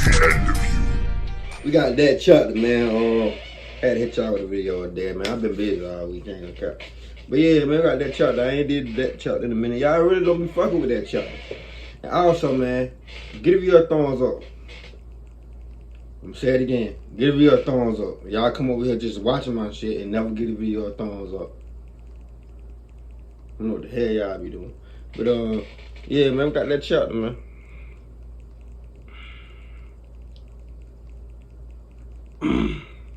the end of you. We got that chapter, man. Had to hit y'all with a video today, man. I've been busy all week, ain't gonna cap. But yeah, man, we got that chapter. I ain't did that chapter in a minute. Y'all really don't be fucking with that chapter. And also, man, give you a thumbs up. I'm say it again. Give you a thumbs up. Y'all come over here just watching my shit and never give the video a thumbs up. I don't know what the hell y'all be doing. But yeah, man, we got that chapter, man.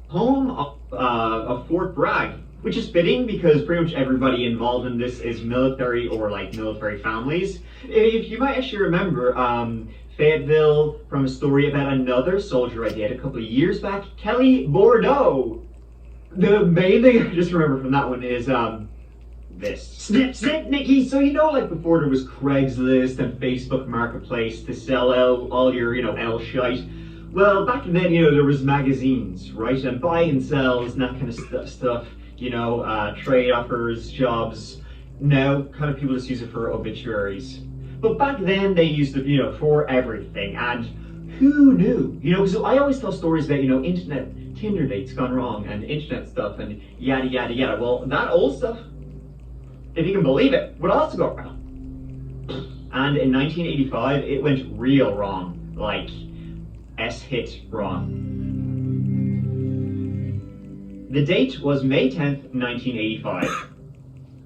Home of Fort Bragg, which is fitting because pretty much everybody involved in this is military or like military families. If you might actually remember Fayetteville from a story about another soldier I did a couple of years back, Kelly Bordeaux. The main thing I just remember from that one is this. Snip, snip, Nikki. So you know, like before there was Craigslist and Facebook Marketplace to sell out all your, L shite. Well, back then, there was magazines, right? And buy and sells and that kind of stuff. Trade offers, jobs. Now, kind of people just use it for obituaries. But back then, they used it, for everything. And who knew? Because I always tell stories about, internet Tinder dates gone wrong and internet stuff and yada, yada, yada. Well, that old stuff, if you can believe it, would also go wrong. And in 1985, it went real wrong. Like, S-hit wrong. The date was May 10th, 1985.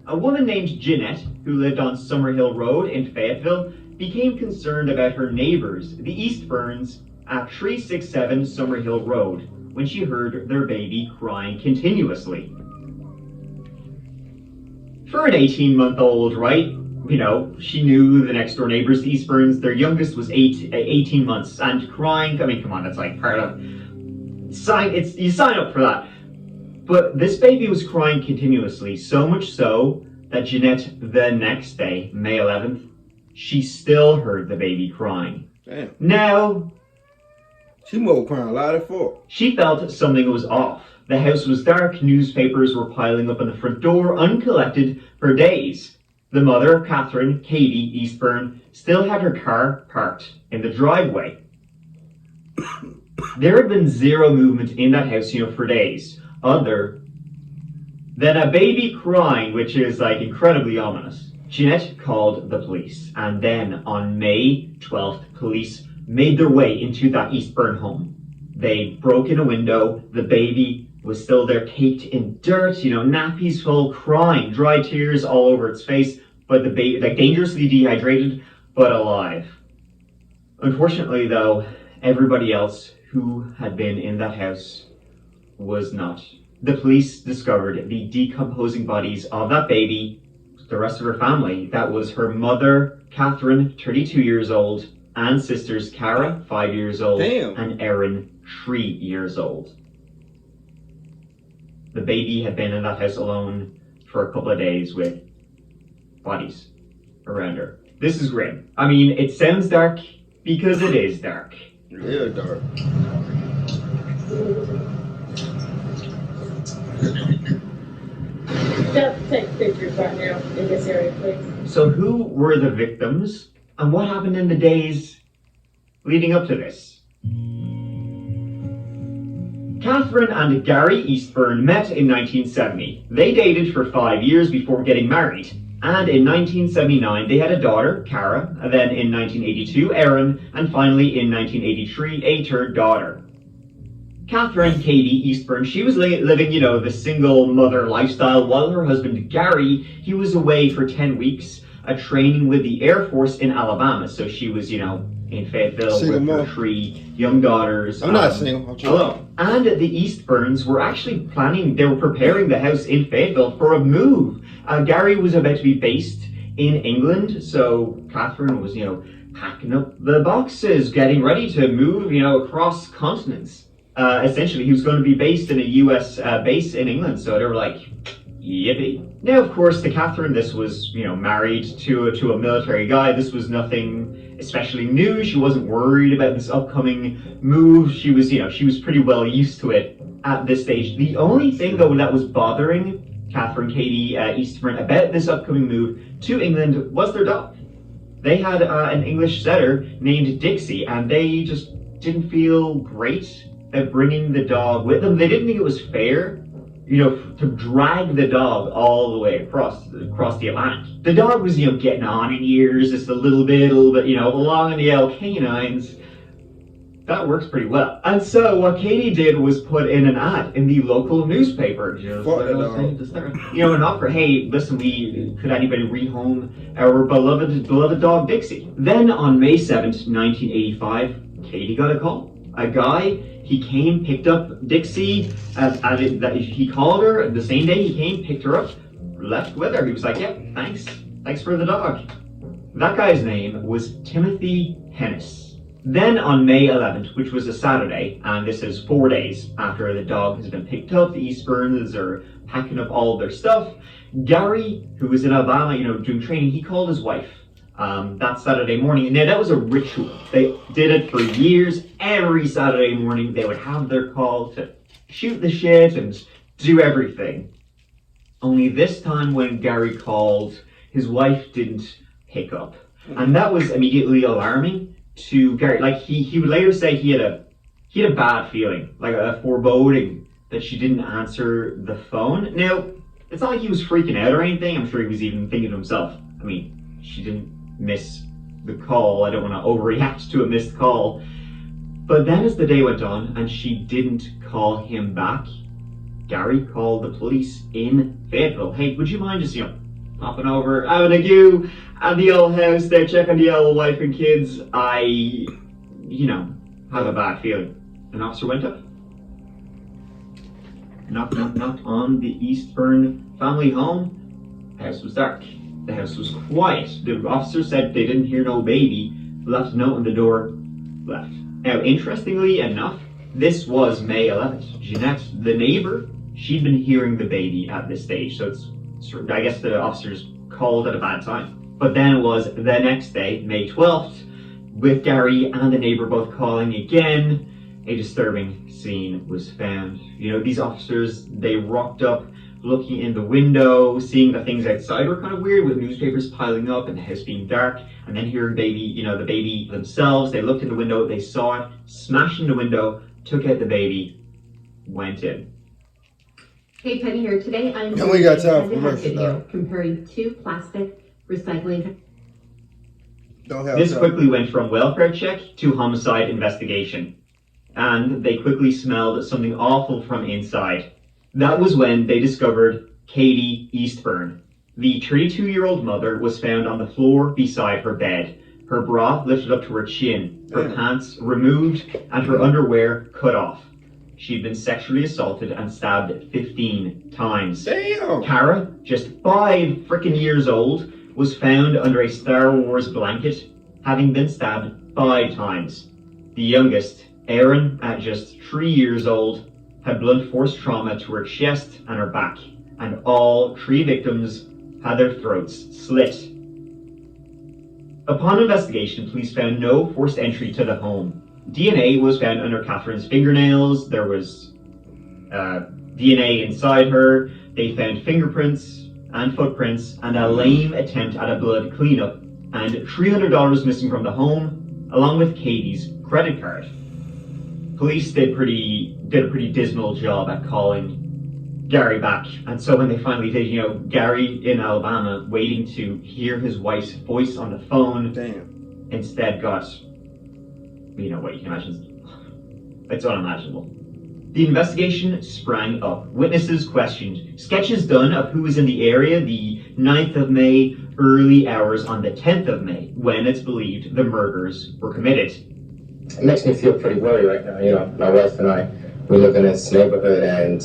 A woman named Jeanette, who lived on Summerhill Road in Fayetteville, became concerned about her neighbors, the Eastburns, at 367 Summerhill Road, when she heard their baby crying continuously. For an 18-month-old, right? She knew the next door neighbors, the Eastburns. Their youngest was 18 months, and crying. I mean, come on, that's like part of you sign up for that. But this baby was crying continuously, so much so that Jeanette, the next day, May 11th, she still heard the baby crying. Damn. Now, she must crying a lot of fuck. She felt something was off. The house was dark. Newspapers were piling up on the front door, uncollected for days. The mother, Catherine Katie Eastburn, still had her car parked in the driveway. There had been zero movement in that house, for days, other than a baby crying, which is like incredibly ominous. Jeanette called the police, and then on May 12th, police made their way into that Eastburn home. They broke in a window. The baby was still there, caked in dirt, nappies full, crying, dry tears all over its face, but the baby, like, dangerously dehydrated, but alive. Unfortunately, though, everybody else who had been in that house was not. The police discovered the decomposing bodies of that baby, the rest of her family. That was her mother, Catherine, 32 years old, and sisters Cara, 5 years old, Damn. and Erin, 3 years old. The baby had been in that house alone for a couple of days with bodies around her. This is grim. I mean, it sounds dark because it is dark. Real dark. Just take pictures right now in this area, please. So who were the victims and what happened in the days leading up to this? Catherine and Gary Eastburn met in 1970. They dated for 5 years before getting married. And in 1979, they had a daughter, Cara, and then in 1982, Erin, and finally in 1983, a third daughter. Catherine Katie Eastburn, she was living, the single mother lifestyle, while her husband, Gary, he was away for 10 weeks, training with the Air Force in Alabama. So she was, in Fayetteville with her 3 young daughters. I'm not single. I'm alone. And the Eastburns were actually they were preparing the house in Fayetteville for a move. Gary was about to be based in England, so Catherine was, packing up the boxes, getting ready to move, across continents. Essentially, he was going to be based in a U.S. Base in England, so they were like, yippee. Now, of course, to Catherine, this was, married to a military guy. This was nothing especially new. She wasn't worried about this upcoming move. She was, she was pretty well used to it at this stage. The only thing, though, that was bothering Catherine Katie Eastburn about this upcoming move to England was their dog. They had an English setter named Dixie, and they just didn't feel great at bringing the dog with them. They didn't think it was fair, to drag the dog all the way across the Atlantic. The dog was, getting on in years, just a little bit, along in the old canines. That works pretty well. And so what Katie did was put in an ad in the local newspaper. Just like I was saying to start. An offer, hey, listen, could anybody rehome our beloved dog Dixie? Then on May 7th, 1985, Katie got a call. A guy, he came, picked up Dixie, he called her the same day he came, picked her up, left with her. He was like, yeah, thanks for the dog. That guy's name was Timothy Hennis. Then on May 11th, which was a Saturday, and this is 4 days after the dog has been picked up, the Eastburns are packing up all their stuff, Gary, who was in Alabama, doing training, he called his wife that Saturday morning. Now, that was a ritual. They did it for years. Every Saturday morning, they would have their call to shoot the shit and do everything. Only this time when Gary called, his wife didn't pick up. And that was immediately alarming to Gary. Like, he would later say he had a bad feeling, like a foreboding that she didn't answer the phone. Now, it's not like he was freaking out or anything. I'm sure he was even thinking to himself, I mean, she didn't miss the call. I don't want to overreact to a missed call. But then as the day went on and she didn't call him back, Gary called the police in Fayetteville. Hey, would you mind just, popping over, having a goo at the old house there, checking the old wife and kids? I, have a bad feeling. An officer went up. Knock, knock, knock on the Eastburn family home. The house was dark. The house was quiet. The officer said they didn't hear no baby, left a note on the door, left. Now, interestingly enough, this was May 11th. Jeanette, the neighbor, she'd been hearing the baby at this stage, so I guess the officers called at a bad time. But then it was the next day, May 12th, with Gary and the neighbor both calling again. A disturbing scene was found. These officers, they rocked up, looking in the window, seeing that things outside were kind of weird, with newspapers piling up and the house being dark, and then hearing the baby themselves. They looked in the window, they saw it, smashed in the window, took out the baby, went in. Hey, Penny here. Today I'm And we got time for a commercials video now. comparing two plastic recycling. This quickly went from welfare check to homicide investigation, and they quickly smelled something awful from inside. That was when they discovered Katie Eastburn. The 32-year-old mother was found on the floor beside her bed, her bra lifted up to her chin, her pants removed, and her underwear cut off. She'd been sexually assaulted and stabbed 15 times. Damn! Kara, just 5 freaking years old, was found under a Star Wars blanket, having been stabbed 5 times. The youngest, Erin, at just 3 years old, had blunt force trauma to her chest and her back, and all 3 victims had their throats slit. Upon investigation, police found no forced entry to the home. DNA was found under Catherine's fingernails. There was DNA inside her. They found fingerprints and footprints and a lame attempt at a blood cleanup, and $300 missing from the home, along with Katie's credit card. Police did a pretty dismal job at calling Gary back, and so when they finally did, Gary in Alabama, waiting to hear his wife's voice on the phone, instead got, what you can imagine. It's unimaginable. The investigation sprang up. Witnesses questioned. Sketches done of who was in the area the 9th of May, early hours on the 10th of May, when it's believed the murders were committed. It makes me feel pretty worried right now. My wife and I, we live in this neighborhood, and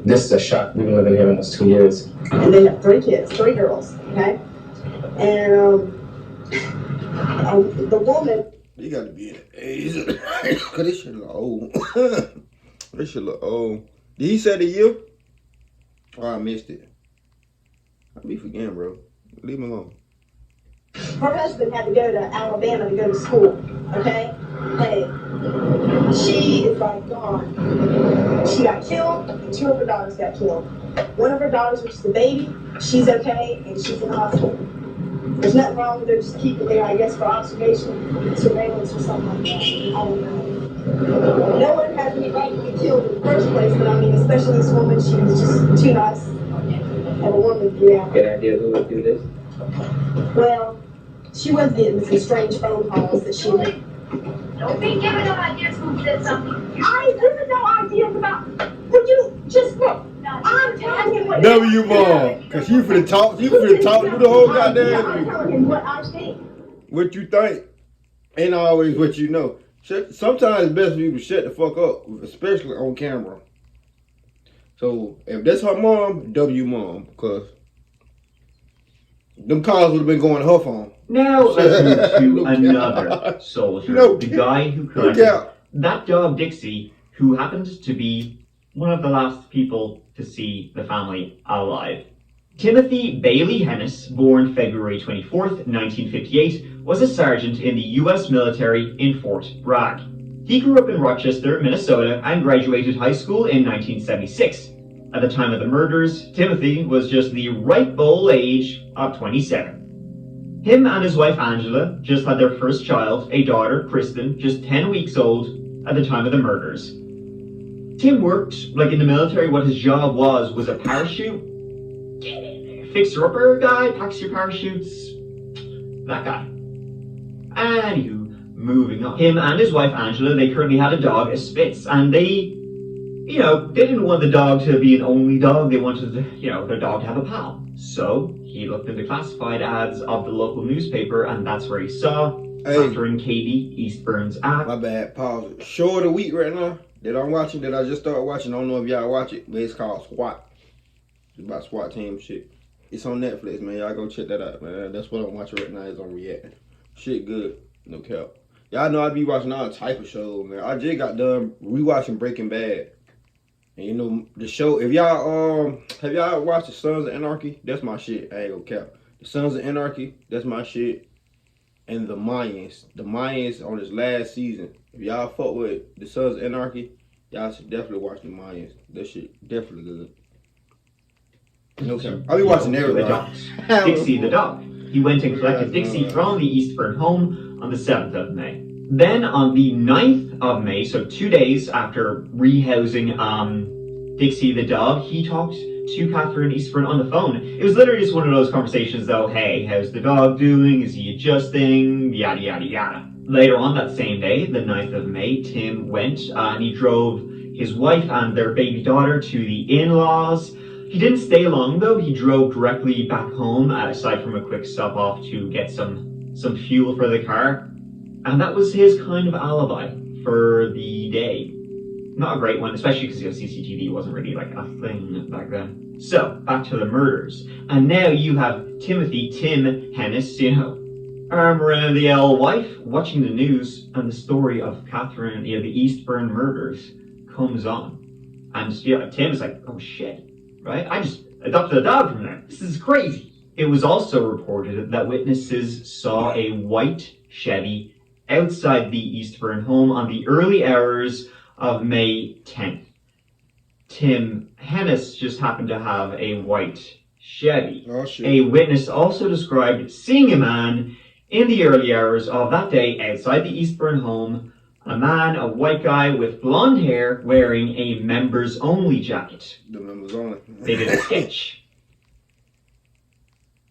this is a shock. We've been living here almost 2 years. And they have 3 kids, 3 girls, okay? And the woman... You gotta be in the age. Cause this shit look old. This shit look old. Did he say the year? Oh, I missed it. I be forgetting, bro. Leave him alone. Her husband had to go to Alabama to go to school, okay? Hey, she is like gone. She got killed, and 2 of her daughters got killed. One of her daughters, which is the baby, she's okay, and she's in the hospital. There's nothing wrong with her, just keep it there, I guess, for observation, surveillance, or something like that. I don't know. No one has any right to be killed in the first place, but I mean, especially this woman, she was just too nice of a woman to do that. Get an idea who would do this? Well, she was getting some strange phone calls that she made. Don't be giving no ideas who did something. I ain't giving no ideas about. Would you just look? I'm telling him what. W mom, cause you finna talk through the whole goddamn I'm interview. telling him what I think. What you think ain't always what you know. Sometimes it's best for you to shut the fuck up, especially on camera. So if that's her mom, W mom, cause them calls would have been going to her phone. Now let's move to No another cap. soldier, No the cap. guy who No collected cap. that dog Dixie, who happened to be one of the last people to see the family alive. Timothy Bailey Hennis, born February 24th, 1958, was a sergeant in the U.S. military in Fort Bragg. He grew up in Rochester, Minnesota, and graduated high school in 1976. At the time of the murders, Timothy was just the ripe old age of 27. Him and his wife Angela just had their first child, a daughter, Kristen, just 10 weeks old at the time of the murders. Tim worked, like in the military, what his job was a parachute fixer-upper guy, packs your parachutes, that guy. Anywho, moving on. Him and his wife Angela, they currently had a dog, a Spitz, and they didn't want the dog to be an only dog, they wanted, their dog to have a pal. So, he looked into classified ads of the local newspaper, and that's where he saw Catherine Katie Eastburn's ad. My bad, pause it. Show of the week right now that I'm watching, that I just started watching. I don't know if y'all watch it, but it's called SWAT. It's about SWAT team shit. It's on Netflix, man. Y'all go check that out, man. That's what I'm watching right now. It's on React. Shit good. No cap. Y'all know I be watching all type of shows, man. I just got done rewatching Breaking Bad. And you know, the show, if y'all, have y'all watched The Sons of Anarchy? That's my shit. I ain't gonna cap. The Sons of Anarchy, that's my shit. And the Mayans on this last season. If y'all fuck with The Sons of Anarchy, y'all should definitely watch the Mayans. That shit definitely good. No cap. I be watching everybody. Dixie the dog. He went and collected Dixie from the Eastburn home on the 7th of May. Then on the 9th of May, so 2 days after rehousing Dixie the dog, he talked to Catherine Eastburn on the phone. It was literally just one of those conversations though, hey, how's the dog doing? Is he adjusting? Yada, yada, yada. Later on that same day, the 9th of May, Tim went and he drove his wife and their baby daughter to the in-laws. He didn't stay long though, he drove directly back home, aside from a quick stop off to get some fuel for the car. And that was his kind of alibi for the day. Not a great one, especially because CCTV wasn't really like a thing back then. So, back to the murders. And now you have Timothy Tim Hennis, arm around the old wife, watching the news, and the story of Catherine, the Eastburn murders comes on. And Tim is like, oh shit. Right? I just adopted a dog from there. This is crazy. It was also reported that witnesses saw a white Chevy outside the Eastburn home on the early hours of May 10th. Tim Hennis just happened to have a white Chevy. Oh, shit. A witness also described seeing a man in the early hours of that day outside the Eastburn home, a white guy with blonde hair wearing a members only jacket. The members only. They did a sketch.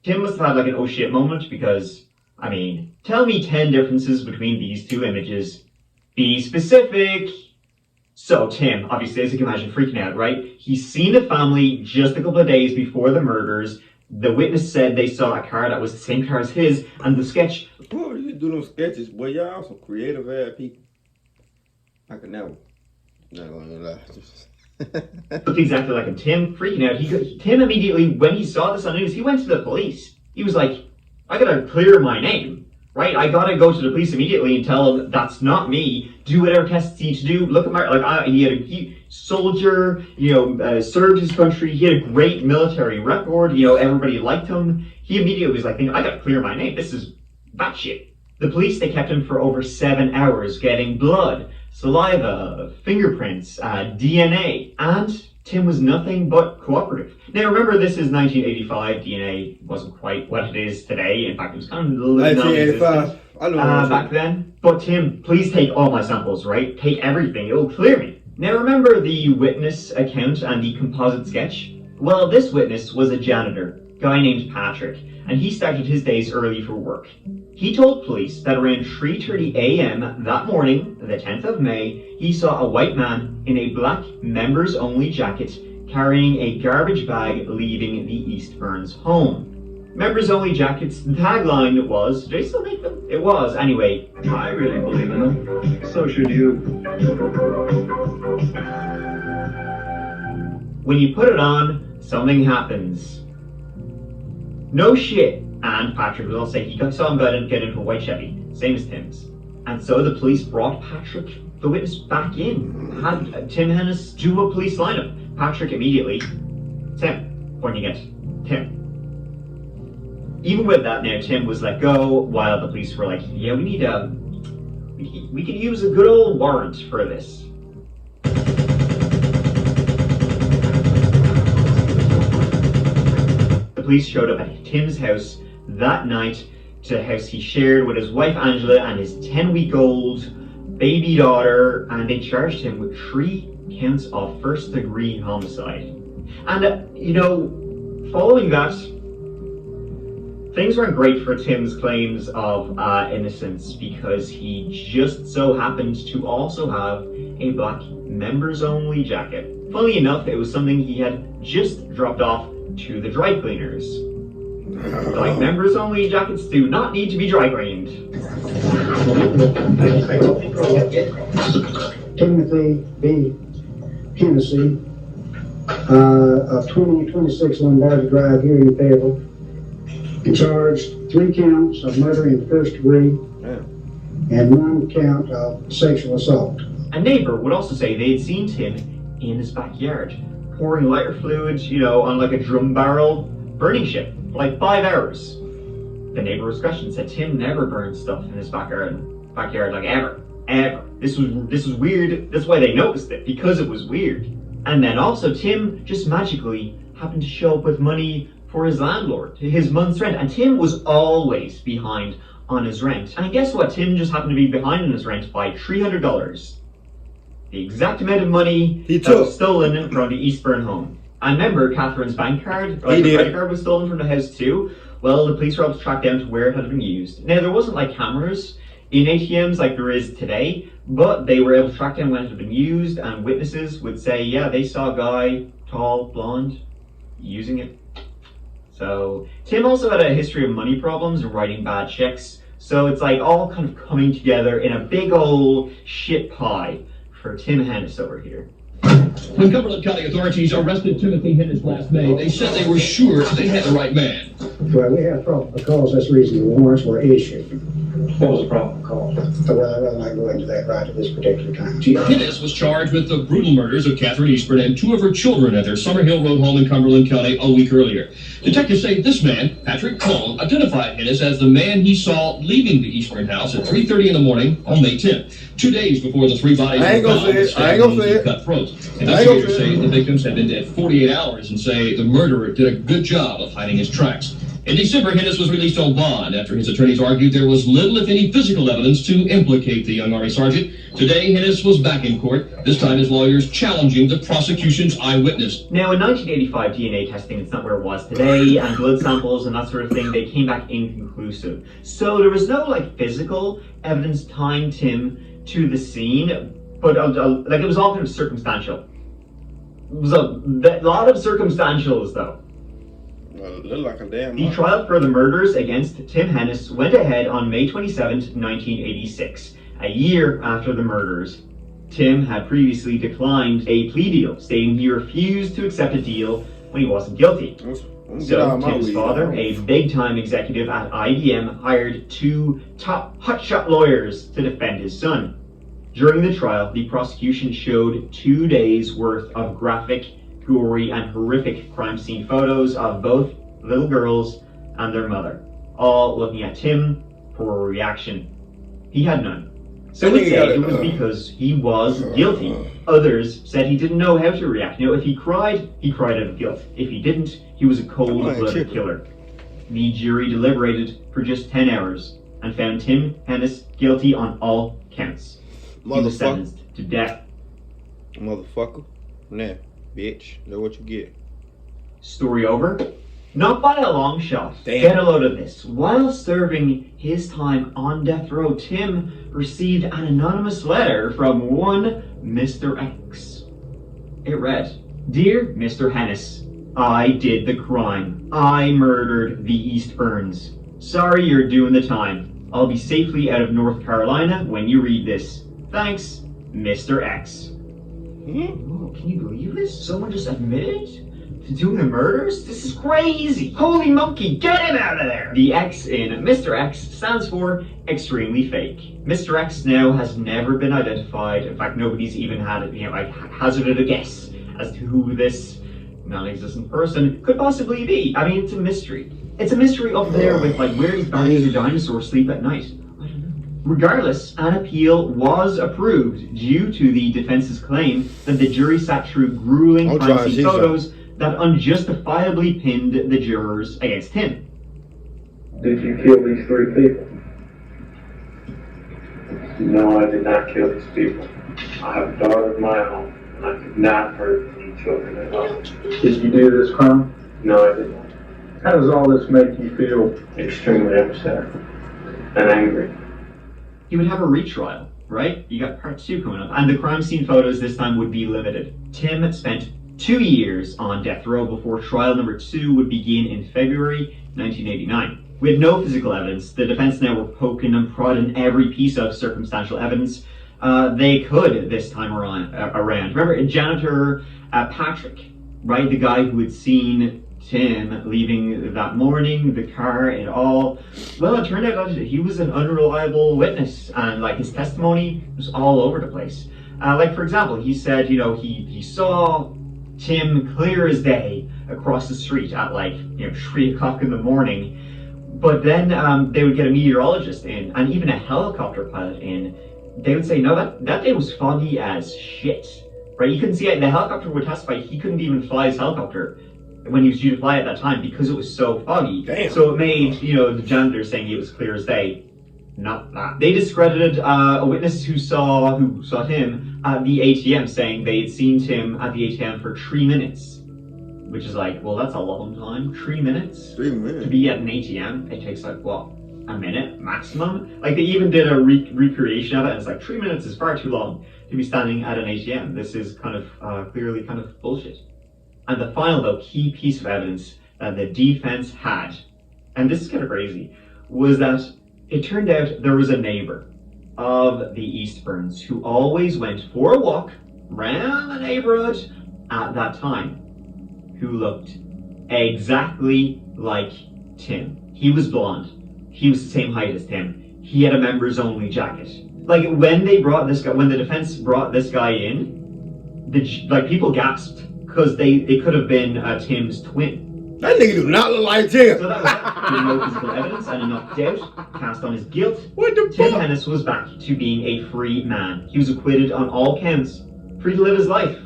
Tim must have had like an oh shit moment because, tell me 10 differences between these two images. Be specific. So Tim, obviously as you can imagine, freaking out, right? He's seen the family just a couple of days before the murders. The witness said they saw a car that was the same car as his, and the sketch. Boy, you do them sketches, boy, y'all some creative ass people. I could never. Not gonna lie. Looked exactly like him. Tim freaking out. Tim immediately, when he saw this on the news, he went to the police. He was like, I gotta clear my name, right? I gotta go to the police immediately and tell them that's not me. Do whatever tests he needs to do. Look at my, he had a soldier, served his country. He had a great military record. Everybody liked him. He immediately was like, I gotta clear my name. This is batshit. The police, they kept him for over 7 hours getting blood, saliva, fingerprints, DNA, and Tim was nothing but cooperative. Now remember, this is 1985. DNA wasn't quite what it is today. In fact, it was kind of a little 1985. I know what back then. But Tim, please take all my samples, right? Take everything. It will clear me. Now remember the witness account and the composite sketch? Well, this witness was a janitor, guy named Patrick, and he started his days early for work. He told police that around 3:30 a.m. that morning, the 10th of May, he saw a white man in a black members-only jacket carrying a garbage bag leaving the Eastburns home. Members-only jackets, the tagline was, do they still make them? It was, anyway. I really believe in them. So should you. When you put it on, something happens. No shit. And Patrick will say he saw him get into a white Chevy, same as Tim's. And so the police brought Patrick, the witness, back in. Had Tim Hennis do a police lineup. Patrick immediately, Tim, pointing at Tim. Even with that, now Tim was let go, while the police were like, yeah, we can use a good old warrant for this. The police showed up at Tim's house that night, to a house he shared with his wife Angela and his 10-week-old baby daughter, and they charged him with 3 counts of first-degree homicide. And, following that, things weren't great for Tim's claims of innocence, because he just so happened to also have a black members-only jacket. Funnily enough, it was something he had just dropped off to the dry cleaners. Like, members-only jackets do not need to be dry cleaned. Timothy B. Hennessy, of 2026 Lombardi Drive here in Fayetteville, charged 3 counts of murder in the first degree and 1 count of sexual assault. A neighbor would also say they had seen Tim in his backyard, pouring lighter fluid, on like a drum barrel burning ship for like 5 hours. The neighbor was questioned, said Tim never burned stuff in his backyard like ever. This was weird. That's why they noticed it, because it was weird. And then also Tim just magically happened to show up with money for his landlord, his month's rent, and Tim was always behind on his rent. And guess what? Tim just happened to be behind on his rent by $300. The exact amount of money that was stolen from the Eastburn home. And remember, Catherine's bank card, her credit card was stolen from the house too. Well, the police were able to track down to where it had been used. Now, there wasn't like cameras in ATMs like there is today, but they were able to track down when it had been used, and witnesses would say, yeah, they saw a guy, tall, blonde, using it. So, Tim also had a history of money problems and writing bad checks, so it's like all kind of coming together in a big old shit pie for Tim Hennis over here. When Cumberland County authorities arrested Timothy Hennis last May, they said they were sure they had the right man. Well, we had probable cause. That's the reason the warrants were issued. What was the problem called? Well, I'm not going into that right at this particular time. Hennis was charged with the brutal murders of Catherine Eastburn and 2 of her children at their Summer Hill Road home in Cumberland County a week earlier. Detectives say this man, Patrick Cole, identified Hennis as the man he saw leaving the Eastburn house at 3:30 in the morning on May 10th, 2 days before the 3 bodies were found, stabbed and cut throats. Investigators say the victims had been dead 48 hours and say the murderer did a good job of hiding his tracks. In December, Hennis was released on bond after his attorneys argued there was little, if any, physical evidence to implicate the young Army sergeant. Today, Hennis was back in court, this time his lawyers challenging the prosecution's eyewitness. Now, in 1985, DNA testing, it's not where it was today, and blood samples and that sort of thing, they came back inconclusive. So there was no, physical evidence tying Tim to the scene, but, it was all kind of circumstantial. It was a lot of circumstantials, though. Look like a damn The trial for the murders against Tim Hennis went ahead on May 27, 1986, a year after the murders. Tim had previously declined a plea deal, stating he refused to accept a deal when he wasn't guilty. So Tim's father, a big-time executive at IBM, hired 2 top hotshot lawyers to defend his son. During the trial, the prosecution showed 2 days' worth of graphic, gory, and horrific crime scene photos of both little girls and their mother, all looking at Tim for a reaction. He had none. Some would say it was because he was guilty. Others said he didn't know how to react. You know, if he cried out of guilt. If he didn't, he was a cold-blooded killer. The jury deliberated for just 10 hours and found Tim Hennis guilty on all counts. He was sentenced to death. Motherfucker. Nah, bitch. Know what you get. Story over? Not by a long shot. Damn. Get a load of this. While serving his time on death row, Tim received an anonymous letter from one Mr. X. It read, "Dear Mr. Hennis, I did the crime. I murdered the Eastburns. Sorry you're doing the time. I'll be safely out of North Carolina when you read this. Thanks, Mr. X." Whoa, can you believe this? Someone just admitted to doing the murders? This is crazy! Holy monkey, get him out of there! The X in Mr. X stands for extremely fake. Mr. X now has never been identified. In fact, nobody's even had, hazarded a guess as to who this non-existent person could possibly be. I mean, it's a mystery. It's a mystery up there with, where does Barney the dinosaur sleep at night? I don't know. Regardless, an appeal was approved due to the defense's claim that the jury sat through grueling crime scene photos that unjustifiably pinned the jurors against him. Did you kill these 3 people? No, I did not kill these people. I have a daughter of my own, and I could not hurt any children at all. Did you do this crime? No, I did not. How does all this make you feel? Extremely upset and angry. He would have a retrial, right? You got part 2 coming up, and the crime scene photos this time would be limited. Tim spent 2 years on death row before trial number 2 would begin in February 1989. With no physical evidence, the defense now were poking and prodding every piece of circumstantial evidence they could this time around. Remember, janitor Patrick, right? The guy who had seen Tim leaving that morning, the car and all. Well, it turned out that he was an unreliable witness, and his testimony was all over the place. For example, he said, he saw Tim clear as day across the street at 3 o'clock in the morning. But then they would get a meteorologist in and even a helicopter pilot in. They would say, no, that day was foggy as shit. Right? You couldn't see it. The helicopter would testify he couldn't even fly his helicopter when he was due to fly at that time because it was so foggy. Damn. So it made, the janitor saying it was clear as day. Not that. They discredited a witness who saw Tim at the ATM, saying they had seen Tim at the ATM for 3 minutes. Which is well, that's a long time. 3 minutes? 3 minutes. To be at an ATM, it takes a minute maximum? They even did a recreation of it, and it's 3 minutes is far too long to be standing at an ATM. This is kind of clearly kind of bullshit. And the final, though, key piece of evidence that the defense had, and this is kind of crazy, was that it turned out there was a neighbor of the Eastburns who always went for a walk around the neighborhood at that time, who looked exactly like Tim. He was blonde. He was the same height as Tim. He had a members only jacket. When the defense brought this guy in, people gasped because they could have been Tim's twin. That nigga do not look like Tim. So that was with no physical evidence and enough doubt cast on his guilt. What the Tim fuck? Hennis was back to being a free man. He was acquitted on all counts, free to live his life,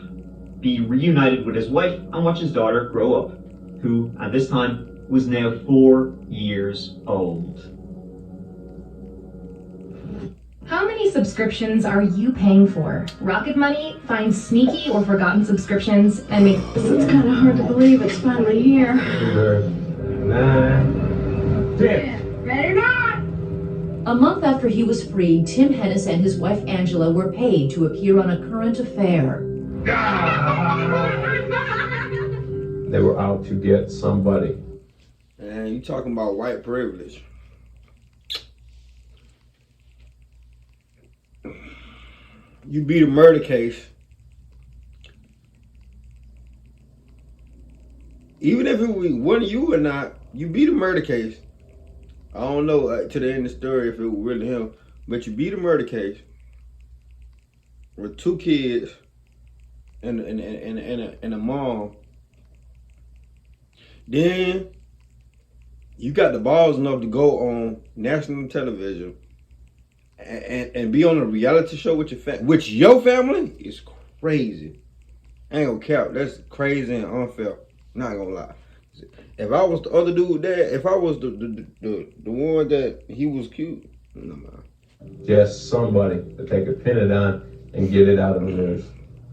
be reunited with his wife, and watch his daughter grow up, who at this time was now 4 years old. How many subscriptions are you paying for? Rocket Money finds sneaky or forgotten subscriptions and makes... It's kind of hard to believe it's finally here. 9, 10. Better not! A month after he was freed, Tim Hennis and his wife Angela were paid to appear on A Current Affair. They were out to get somebody. Man, you talking about white privilege. You beat a murder case. Even if it wasn't you or not, you beat a murder case. I don't know to the end of the story if it was really him, but you beat a murder case with 2 kids and a mom. Then you got the balls enough to go on national television and be on a reality show with your family is crazy. I ain't gonna cap. That's crazy and unfair. Not gonna lie. If I was the other dude there, if I was the one that he was cute, no man. Just somebody to take a penny down and get it out of him.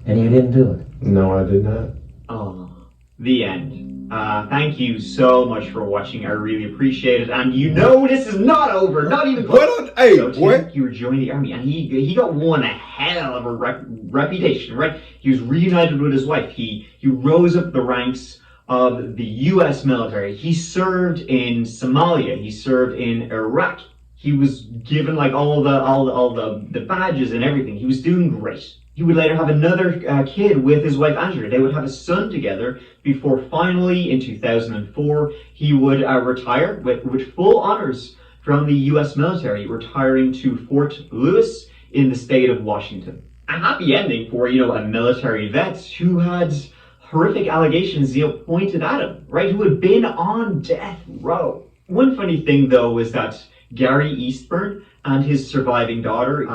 And you didn't do it? No, I did not. Oh, the end. Thank you so much for watching. I really appreciate it. And you know this is not over. Not even close. Hey, so, boy. You were joining the army, and he got one a hell of a reputation, right? He was reunited with his wife. He rose up the ranks of the U.S. military. He served in Somalia. He served in Iraq. He was given like all the badges and everything. He was doing great. He would later have another kid with his wife Angela. They would have a son together before finally in 2004 he would retire with full honors from the U.S. military, retiring to Fort Lewis in the state of Washington. A happy ending for, a military vet who had horrific allegations, pointed at him, right? Who had been on death row. One funny thing though was that Gary Eastburn and his surviving daughter,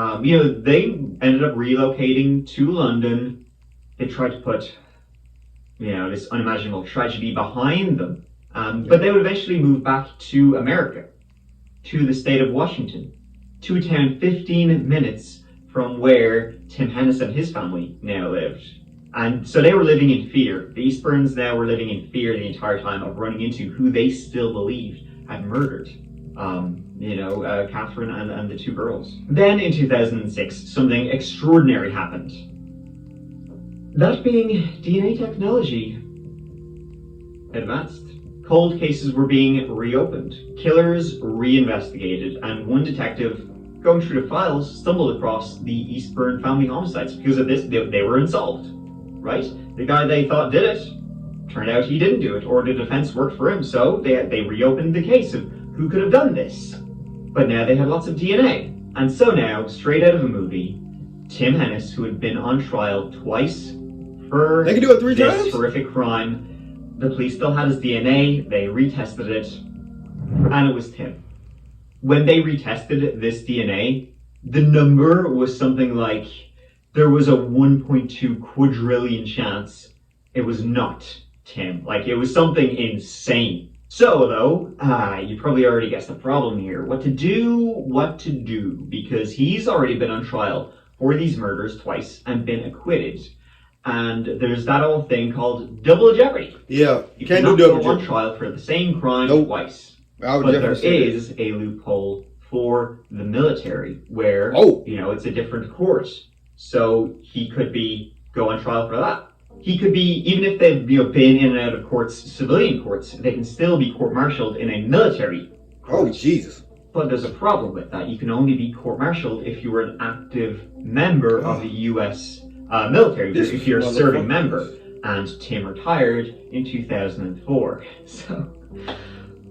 they ended up relocating to London. They tried to put, this unimaginable tragedy behind them. But they would eventually move back to America, to the state of Washington, to a town 15 minutes from where Tim Hennis and his family now lived. And so they were living in fear. The Eastburns now were living in fear the entire time of running into who they still believed had murdered Catherine and the two girls. Then in 2006, something extraordinary happened. That being DNA technology advanced. Cold cases were being reopened, killers reinvestigated, and one detective going through the files stumbled across the Eastburn family homicides. Because of this, they were unsolved, right? The guy they thought did it, turned out he didn't do it, or the defense worked for him, so they reopened the case of who could have done this. But now they had lots of DNA. And so now, straight out of a movie, Tim Hennis, who had been on trial twice for they can do it 3 this times? horrific crime, the police still had his DNA, they retested it, and it was Tim. When they retested this DNA, the number was something like, there was a 1.2 quadrillion chance it was not Tim. Like, it was something insane. So, though, you probably already guessed the problem here. What to do, because he's already been on trial for these murders twice and been acquitted. And there's that old thing called double jeopardy. Yeah, you can't cannot do double go on jeopardy. trial for the same crime twice. But there is a loophole for the military where, it's a different court. So he could go on trial for that. He could be, even if they've been in and out of courts, civilian courts, they can still be court-martialed in a military court. Oh, Jesus. But there's a problem with that. You can only be court-martialed if you were an active member of the U.S. Military, if you're a serving member. And Tim retired in 2004. So,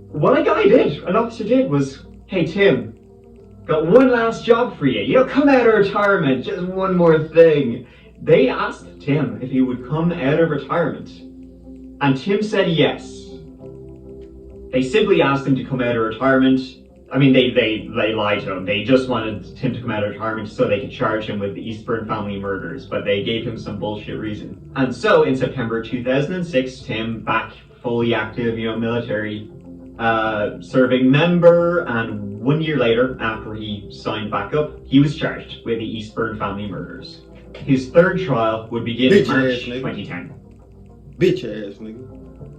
what an officer did was, hey Tim, got one last job for you. Come out of retirement, just one more thing. They asked Tim if he would come out of retirement, and Tim said yes. They simply asked him to come out of retirement. I mean, they lied to him. They just wanted Tim to come out of retirement so they could charge him with the Eastburn family murders, but they gave him some bullshit reason. And so, in September 2006, Tim, back fully active, military, serving member, and 1 year later, after he signed back up, he was charged with the Eastburn family murders. His third trial would begin in March 2010. Bitch ass nigga.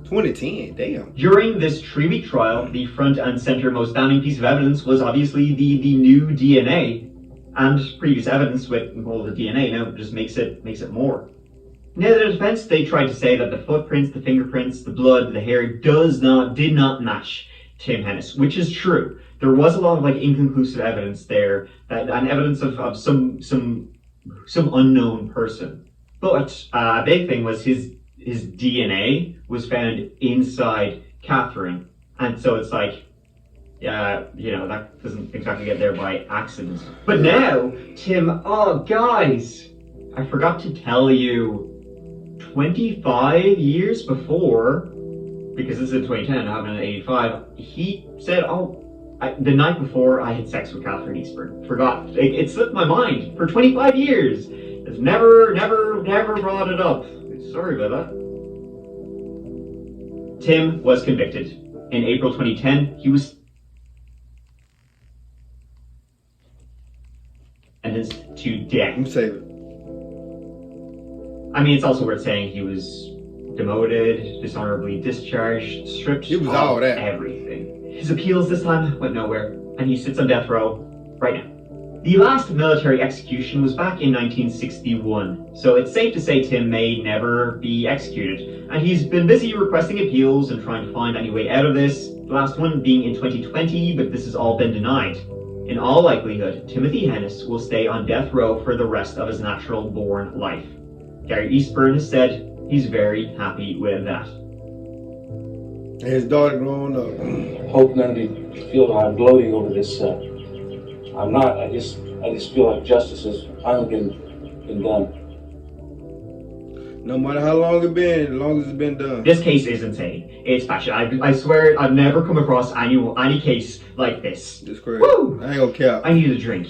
2010, damn. During this 3-week trial, the front and center most damning piece of evidence was obviously the new DNA, and previous evidence with all the DNA now just makes it more. Now the defense, they tried to say that the footprints, the fingerprints, the blood, the hair did not match Tim Hennis, which is true. There was a lot of inconclusive evidence there, and evidence of some unknown person. But a big thing was his DNA was found inside Catherine, and so it's that doesn't exactly get there by accident. But now, Tim, guys, I forgot to tell you, 25 years before, because this is in 2010, I'm in 85, he said, The night before, I had sex with Catherine Eastburn. Forgot. It slipped my mind. For 25 years. It's never brought it up. Sorry about that. Tim was convicted. In April 2010, he was sentenced to death. Save it. I mean, it's also worth saying he was demoted, dishonorably discharged, stripped He was of all that. everything. His appeals this time went nowhere, and he sits on death row right now. The last military execution was back in 1961, so it's safe to say Tim may never be executed, and he's been busy requesting appeals and trying to find any way out of this, the last one being in 2020, but this has all been denied. In all likelihood, Timothy Hennis will stay on death row for the rest of his natural-born life. Gary Eastburn has said he's very happy with that. His daughter growing up. Hope none of you feel I'm gloating over this. I'm not. I just feel like justice has finally been done. No matter how long it's been, as long as it's been done. This case is insane. It's passion. I swear I've never come across any case like this. It's crazy. Woo! I ain't gonna cap. I need a drink.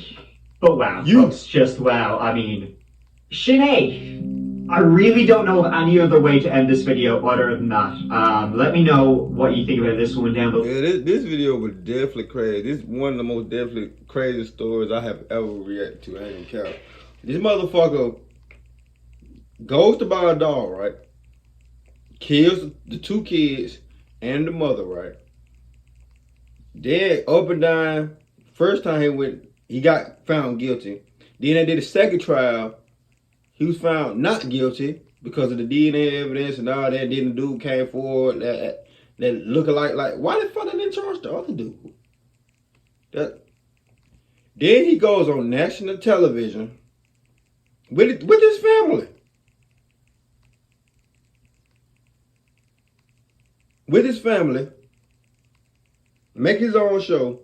But wow, folks, just wow. I mean, Sinead, I really don't know of any other way to end this video other than that. Let me know what you think about this one down below. Yeah, this video was definitely crazy. This is one of the most definitely crazy stories I have ever reacted to. I ain't gonna cap. This motherfucker goes to buy a dog, right? Kills the two kids and the mother, right? Then up and down. First time he got found guilty. Then they did a second trial. He was found not guilty because of the DNA evidence and all that. Then the dude came forward that looking like why the fuck they didn't charge the other dude? Then he goes on national television with his family. With his family, make his own show.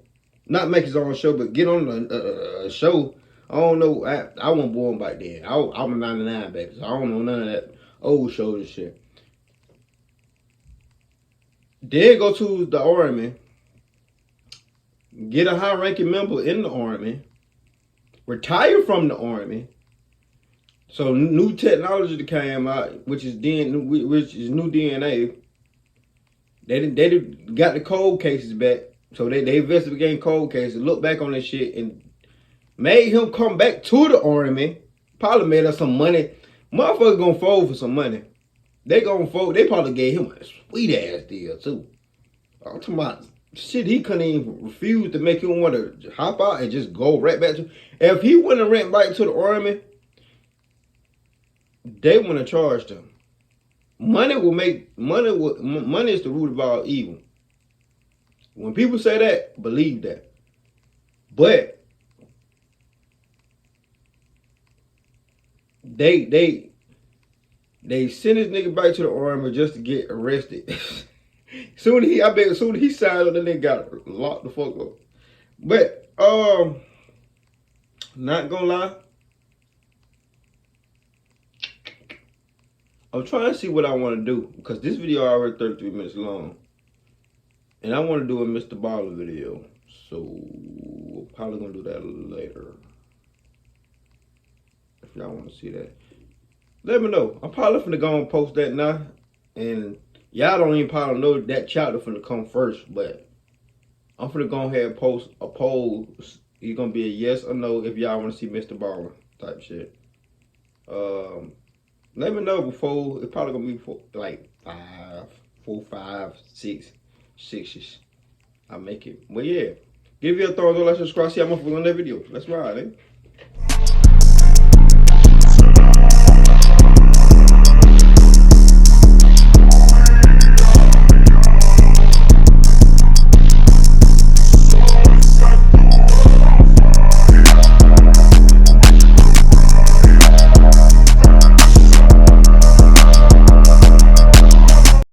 Not make his own show, but get on a show. I don't know. I wasn't born back then. I'm a 99 baby, so I don't know none of that old shows and shit. Then go to the Army. Get a high-ranking member in the Army. Retire from the Army. So new technology that came out, which is new DNA. They got the cold cases back. So they investigating cold cases, look back on this shit, and made him come back to the Army. Probably made us some money. Motherfuckers gonna fold for some money. They gonna fold. They probably gave him a sweet ass deal too. I'm talking about shit he couldn't even refuse to make him want to hop out and just go right back to. If he wouldn't have went back to the Army, they wouldn't have charged him. Money is the root of all evil. When people say that, believe that. But they sent this nigga back to the Army just to get arrested. soon as he signed up, the nigga got locked the fuck up. But not gonna lie, I'm trying to see what I want to do because this video already 33 minutes long. And I want to do a Mr. Baller video. So, we're probably going to do that later. If y'all want to see that. Let me know. I'm probably finna go and post that now. And y'all don't even probably know that chapter finna come first. But I'm finna go ahead and post a poll. It's going to be a yes or no if y'all want to see Mr. Baller type shit. Let me know before. It's probably going to be like 4, 5, 6-ish. I'll make it. But yeah, give you a thumbs up, like, subscribe, see how much on that video. Let's ride, eh?